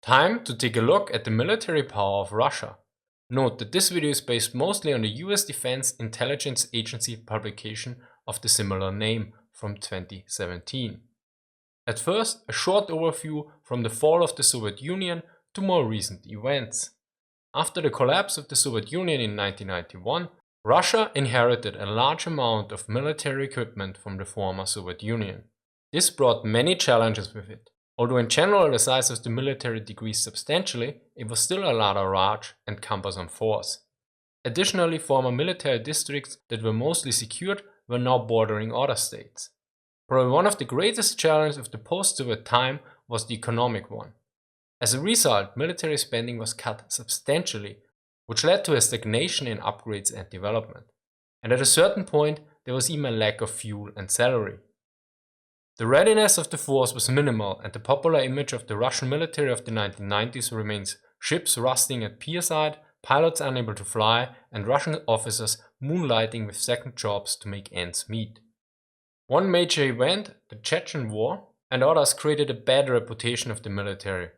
Time to take a look at the military power of Russia. Note that this video is based mostly on the US Defense Intelligence Agency publication of the similar name from 2017. At first, a short overview from the fall of the Soviet Union to more recent events. After the collapse of the Soviet Union in 1991, Russia inherited a large amount of military equipment from the former Soviet Union. This brought many challenges with it. Although in general the size of the military decreased substantially, it was still a rather large and cumbersome force. Additionally, former military districts that were mostly secured were now bordering other states. Probably one of the greatest challenges of the post-Soviet time was the economic one. As a result, military spending was cut substantially, which led to a stagnation in upgrades and development. And at a certain point, there was even a lack of fuel and salary. The readiness of the force was minimal, and the popular image of the Russian military of the 1990s remains ships rusting at pierside, pilots unable to fly, and Russian officers moonlighting with second jobs to make ends meet. One major event, the Chechen War, and others created a bad reputation of the military.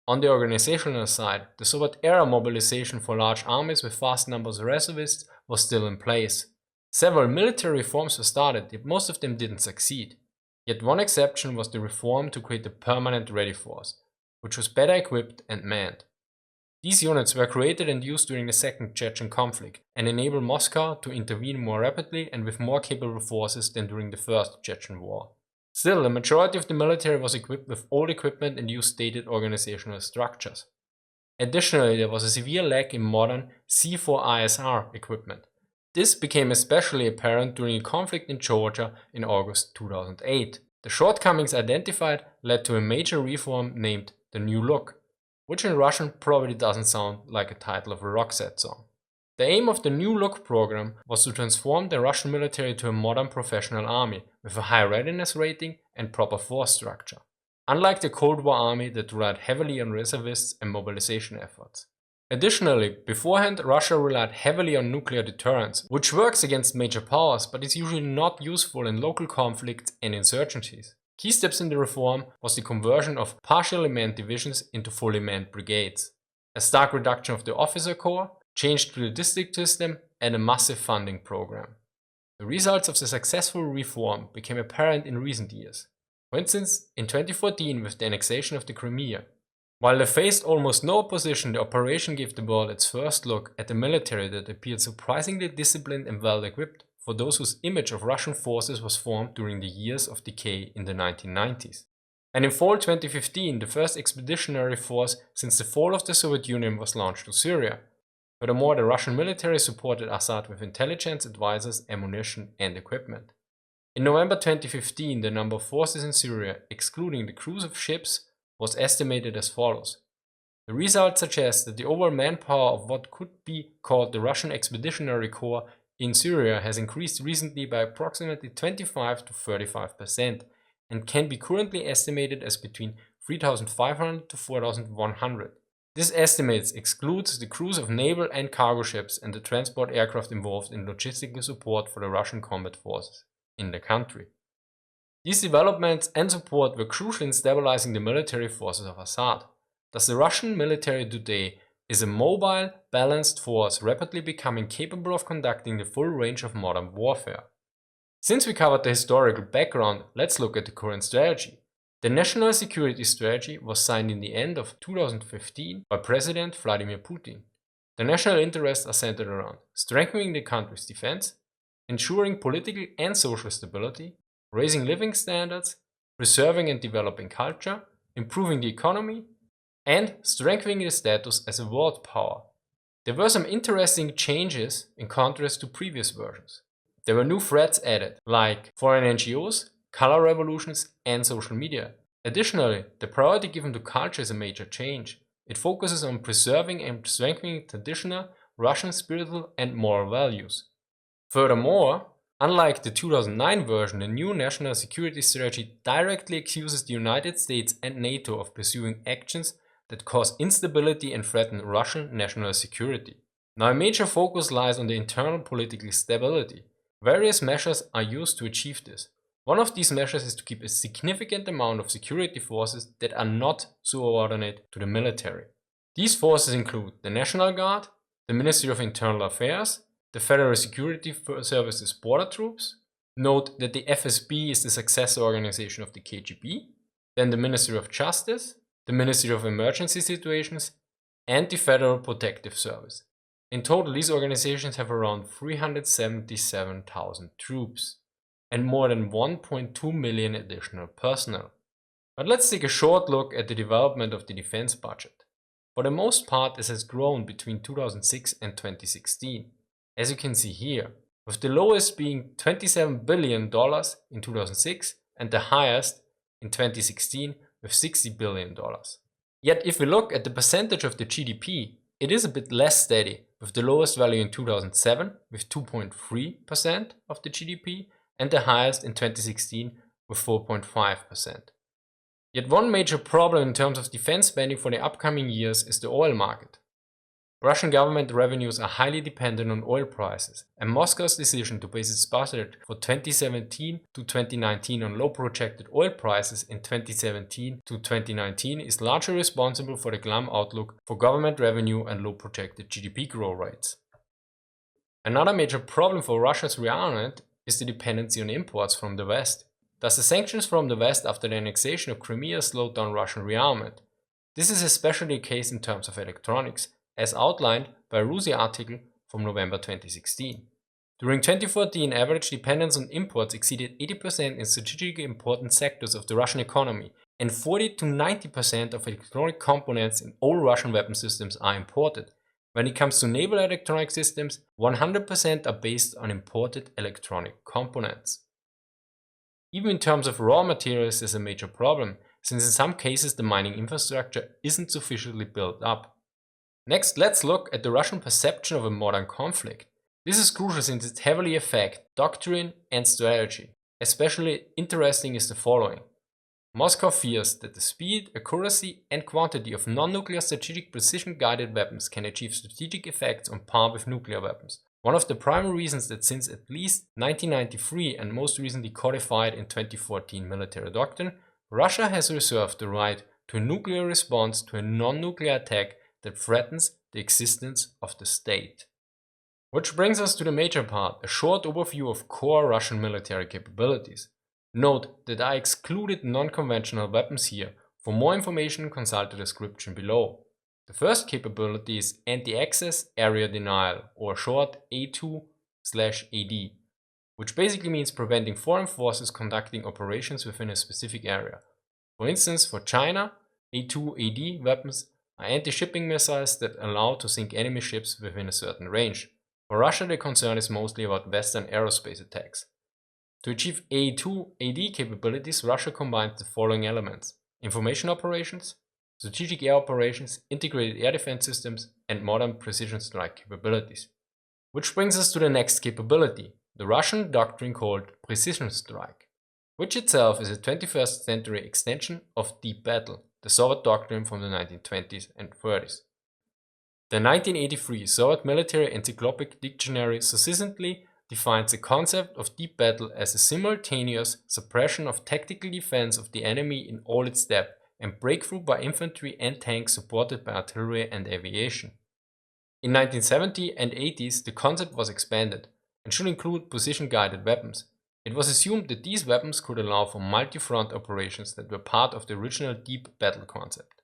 On the organizational side, the Soviet-era mobilization for large armies with vast numbers of reservists was still in place. Several military reforms were started, yet most of them didn't succeed. Yet one exception was the reform to create a permanent ready force, which was better equipped and manned. These units were created and used during the Second Chechen conflict and enabled Moscow to intervene more rapidly and with more capable forces than during the First Chechen War. Still, the majority of the military was equipped with old equipment and used dated organizational structures. Additionally, there was a severe lack in modern C4ISR equipment. This became especially apparent during a conflict in Georgia in August 2008. The shortcomings identified led to a major reform named the New Look, which in Russian probably doesn't sound like a title of a Roxette song. The aim of the New Look program was to transform the Russian military to a modern professional army with a high readiness rating and proper force structure, unlike the Cold War army that relied heavily on reservists and mobilization efforts. Additionally, beforehand, Russia relied heavily on nuclear deterrence, which works against major powers but is usually not useful in local conflicts and insurgencies. Key steps in the reform was the conversion of partially manned divisions into fully manned brigades, a stark reduction of the officer corps, change to the district system, and a massive funding program. The results of the successful reform became apparent in recent years. For instance, in 2014 with the annexation of the Crimea. While they faced almost no opposition, the operation gave the world its first look at a military that appeared surprisingly disciplined and well equipped for those whose image of Russian forces was formed during the years of decay in the 1990s. And in fall 2015, the first expeditionary force since the fall of the Soviet Union was launched to Syria. Furthermore, the Russian military supported Assad with intelligence, advisors, ammunition, and equipment. In November 2015, the number of forces in Syria, excluding the crews of ships, was estimated as follows. The results suggest that the overall manpower of what could be called the Russian Expeditionary Corps in Syria has increased recently by approximately 25 to 35% and can be currently estimated as between 3,500 to 4,100. This estimate excludes the crews of naval and cargo ships and the transport aircraft involved in logistical support for the Russian combat forces in the country. These developments and support were crucial in stabilizing the military forces of Assad. Thus, the Russian military today is a mobile, balanced force rapidly becoming capable of conducting the full range of modern warfare. Since we covered the historical background, let's look at the current strategy. The National Security Strategy was signed in the end of 2015 by President Vladimir Putin. The national interests are centered around strengthening the country's defense, ensuring political and social stability, raising living standards, preserving and developing culture, improving the economy, and strengthening the status as a world power. There were some interesting changes in contrast to previous versions. There were new threats added, like foreign NGOs, color revolutions, and social media. Additionally, the priority given to culture is a major change. It focuses on preserving and strengthening traditional Russian spiritual and moral values. Furthermore, unlike the 2009 version, the new national security strategy directly accuses the United States and NATO of pursuing actions that cause instability and threaten Russian national security. Now, a major focus lies on the internal political stability. Various measures are used to achieve this. One of these measures is to keep a significant amount of security forces that are not subordinate to the military. These forces include the National Guard, the Ministry of Internal Affairs, the Federal Security Service's border troops. Note that the FSB is the successor organization of the KGB, then the Ministry of Justice, the Ministry of Emergency Situations, and the Federal Protective Service. In total, these organizations have around 377,000 troops and more than 1.2 million additional personnel. But let's take a short look at the development of the defense budget. For the most part, this has grown between 2006 and 2016, as you can see here, with the lowest being $27 billion in 2006 and the highest in 2016 with $60 billion. Yet if we look at the percentage of the GDP, it is a bit less steady, with the lowest value in 2007 with 2.3% of the GDP and the highest in 2016 with 4.5%. Yet one major problem in terms of defense spending for the upcoming years is the oil market. Russian government revenues are highly dependent on oil prices, and Moscow's decision to base its budget for 2017 to 2019 on low projected oil prices in 2017 to 2019 is largely responsible for the glum outlook for government revenue and low projected GDP growth rates. Another major problem for Russia's rearmament is the dependency on imports from the West. Thus, the sanctions from the West after the annexation of Crimea slowed down Russian rearmament. This is especially the case in terms of electronics, as outlined by a RUSI article from November 2016. During 2014, average dependence on imports exceeded 80% in strategically important sectors of the Russian economy, and 40 to 90% of electronic components in all Russian weapon systems are imported. When it comes to naval electronic systems, 100% are based on imported electronic components. Even in terms of raw materials, there's a major problem, since in some cases the mining infrastructure isn't sufficiently built up. Next, let's look at the Russian perception of a modern conflict. This is crucial since it heavily affects doctrine and strategy. Especially interesting is the following. Moscow fears that the speed, accuracy, and quantity of non-nuclear strategic precision-guided weapons can achieve strategic effects on par with nuclear weapons. One of the primary reasons that since at least 1993 and most recently codified in 2014 military doctrine, Russia has reserved the right to a nuclear response to a non-nuclear attack that threatens the existence of the state. Which brings us to the major part, a short overview of core Russian military capabilities. Note that I excluded non-conventional weapons here. For more information, consult the description below. The first capability is anti-access area denial, or short A2/AD, which basically means preventing foreign forces conducting operations within a specific area. For instance, for China, A2/AD weapons are anti-shipping missiles that allow to sink enemy ships within a certain range. For Russia, the concern is mostly about Western aerospace attacks. To achieve A2/AD capabilities, Russia combines the following elements: information operations, strategic air operations, integrated air defense systems, and modern precision strike capabilities. Which brings us to the next capability, the Russian doctrine called precision strike, which itself is a 21st century extension of deep battle, the Soviet doctrine from the 1920s and 30s. The 1983 Soviet Military Encyclopedic Dictionary succinctly defines the concept of deep battle as a simultaneous suppression of tactical defense of the enemy in all its depth and breakthrough by infantry and tanks supported by artillery and aviation. In 1970 and 80s, the concept was expanded and should include precision-guided weapons. It was assumed that these weapons could allow for multi-front operations that were part of the original deep battle concept.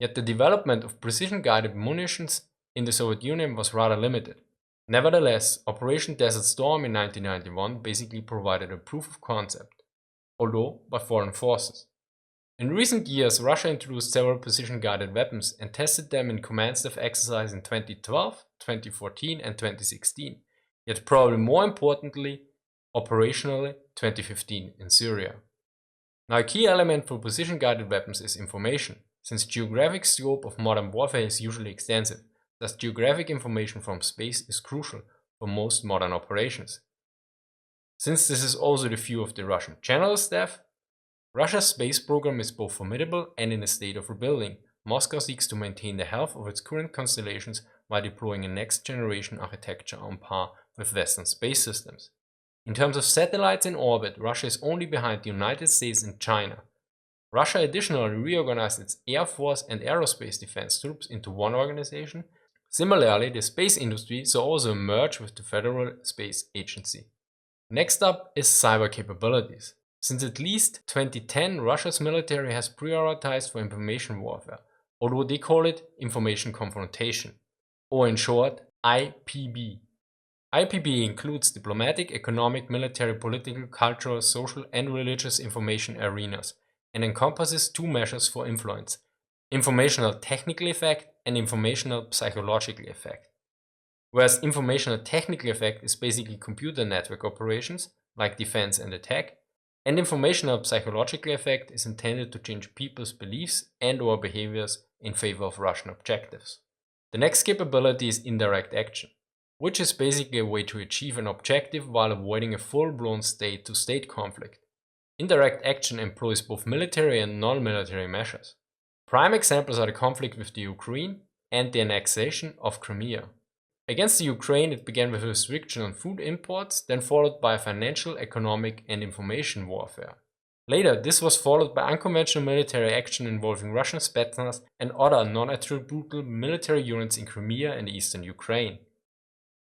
Yet the development of precision-guided munitions in the Soviet Union was rather limited. Nevertheless, Operation Desert Storm in 1991 basically provided a proof of concept, although by foreign forces. In recent years, Russia introduced several precision-guided weapons and tested them in command staff exercises in 2012, 2014 and 2016, yet probably more importantly, operationally 2015 in Syria. Now, a key element for precision-guided weapons is information. Since geographic scope of modern warfare is usually extensive, thus geographic information from space is crucial for most modern operations. Since this is also the view of the Russian General Staff, Russia's space program is both formidable and in a state of rebuilding. Moscow seeks to maintain the health of its current constellations while deploying a next-generation architecture on par with Western space systems. In terms of satellites in orbit, Russia is only behind the United States and China. Russia additionally reorganized its Air Force and aerospace defense troops into one organization. Similarly, the space industry saw also a merge with the Federal Space Agency. Next up is cyber capabilities. Since at least 2010, Russia's military has prioritized for information warfare, although they call it information confrontation, or in short, IPB. IPB includes diplomatic, economic, military, political, cultural, social, and religious information arenas, and encompasses two measures for influence: informational technical effect and informational psychological effect. Whereas informational technical effect is basically computer network operations, like defense and attack, and informational psychological effect is intended to change people's beliefs and/or behaviors in favor of Russian objectives. The next capability is indirect action, which is basically a way to achieve an objective while avoiding a full-blown state-to-state conflict. Indirect action employs both military and non-military measures. Prime examples are the conflict with the Ukraine and the annexation of Crimea. Against the Ukraine, it began with a restriction on food imports, then followed by financial, economic, and information warfare. Later, this was followed by unconventional military action involving Russian Spetsnaz and other non-attributable military units in Crimea and eastern Ukraine.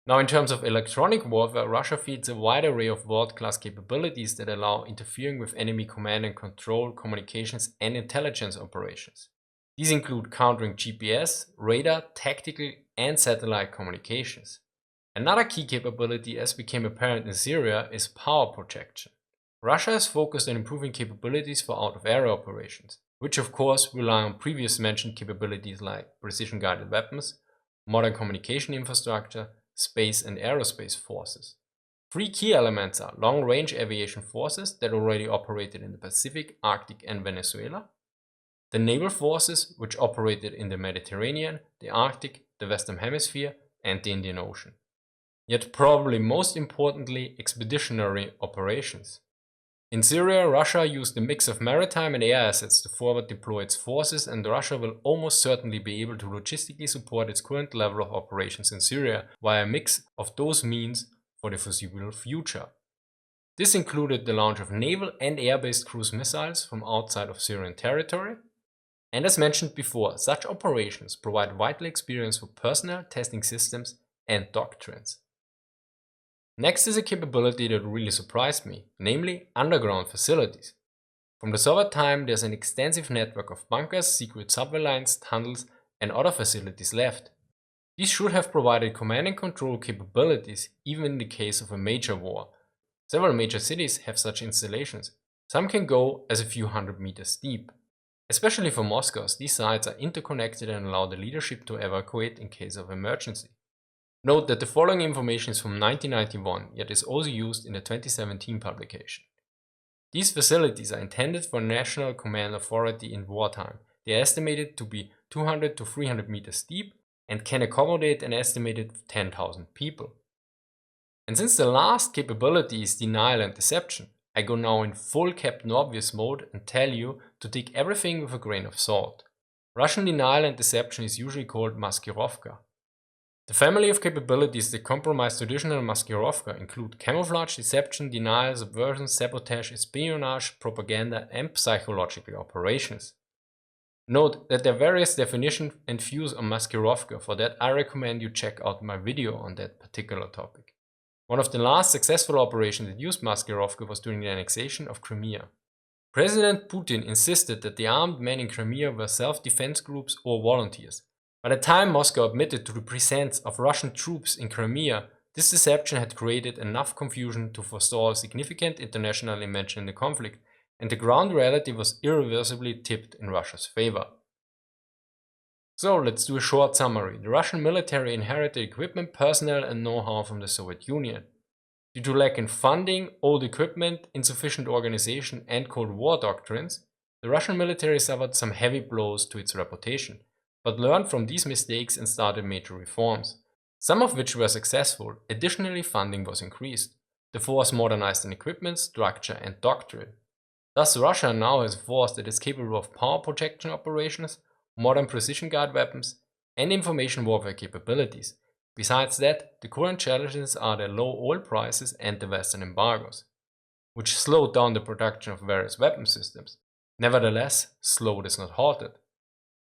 Now, in terms of electronic warfare, Russia feeds a wide array of world-class capabilities that allow interfering with enemy command and control, communications, and intelligence operations. These include countering GPS, radar, tactical, and satellite communications. Another key capability, as became apparent in Syria, is power projection. Russia has focused on improving capabilities for out-of-area operations, which of course rely on previous mentioned capabilities like precision-guided weapons, modern communication infrastructure, space and aerospace forces. Three key elements are long-range aviation forces that already operated in the Pacific, Arctic, and Venezuela, the naval forces which operated in the Mediterranean, the Arctic, the Western Hemisphere, and the Indian Ocean. Yet probably most importantly, expeditionary operations. In Syria, Russia used a mix of maritime and air assets to forward deploy its forces, and Russia will almost certainly be able to logistically support its current level of operations in Syria via a mix of those means for the foreseeable future. This included the launch of naval and air-based cruise missiles from outside of Syrian territory. And as mentioned before, such operations provide vital experience for personnel, testing systems, and doctrines. Next is a capability that really surprised me, namely underground facilities. From the Soviet time, there's an extensive network of bunkers, secret subway lines, tunnels, and other facilities left. These should have provided command and control capabilities even in the case of a major war. Several major cities have such installations. Some can go as a few hundred meters deep. Especially for Moscow, these sites are interconnected and allow the leadership to evacuate in case of emergency. Note that the following information is from 1991, yet is also used in the 2017 publication. These facilities are intended for national command authority in wartime. They are estimated to be 200 to 300 meters deep and can accommodate an estimated 10,000 people. And since the last capability is denial and deception, I go now in full Captain Obvious mode and tell you to take everything with a grain of salt. Russian denial and deception is usually called Maskirovka. The family of capabilities that compromise traditional Maskirovka include camouflage, deception, denial, subversion, sabotage, espionage, propaganda, and psychological operations. Note that there are various definitions and views on Maskirovka. For that, I recommend you check out my video on that particular topic. One of the last successful operations that used Maskirovka was during the annexation of Crimea. President Putin insisted that the armed men in Crimea were self-defense groups or volunteers. By the time Moscow admitted to the presence of Russian troops in Crimea, this deception had created enough confusion to forestall significant international intervention in the conflict, and the ground reality was irreversibly tipped in Russia's favor. So let's do a short summary. The Russian military inherited equipment, personnel, and know-how from the Soviet Union. Due to lack in funding, old equipment, insufficient organization, and Cold War doctrines, the Russian military suffered some heavy blows to its reputation, but learned from these mistakes and started major reforms, some of which were successful. Additionally, funding was increased. The force modernized in equipment, structure, and doctrine. Thus, Russia now has a force that is capable of power projection operations, modern precision guard weapons, and information warfare capabilities, Besides that, the current challenges are the low oil prices and the Western embargoes, which slowed down the production of various weapon systems. Nevertheless, slowed is not halted.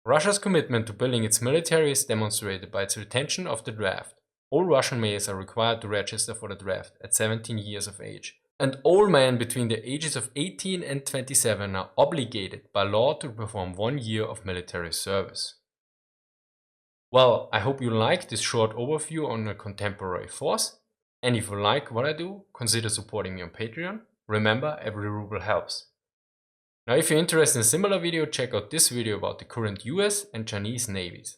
Russia's commitment to building its military is demonstrated by its retention of the draft. All Russian males are required to register for the draft at 17 years of age, and all men between the ages of 18 and 27 are obligated by law to perform 1 year of military service. Well, I hope you liked this short overview on a contemporary force, and if you like what I do, consider supporting me on Patreon. Remember, every ruble helps. Now if you're interested in a similar video, check out this video about the current US and Chinese navies,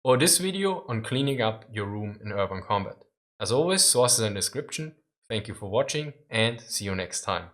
or this video on cleaning up your room in urban combat. As always, sources in the description. Thank you for watching and see you next time.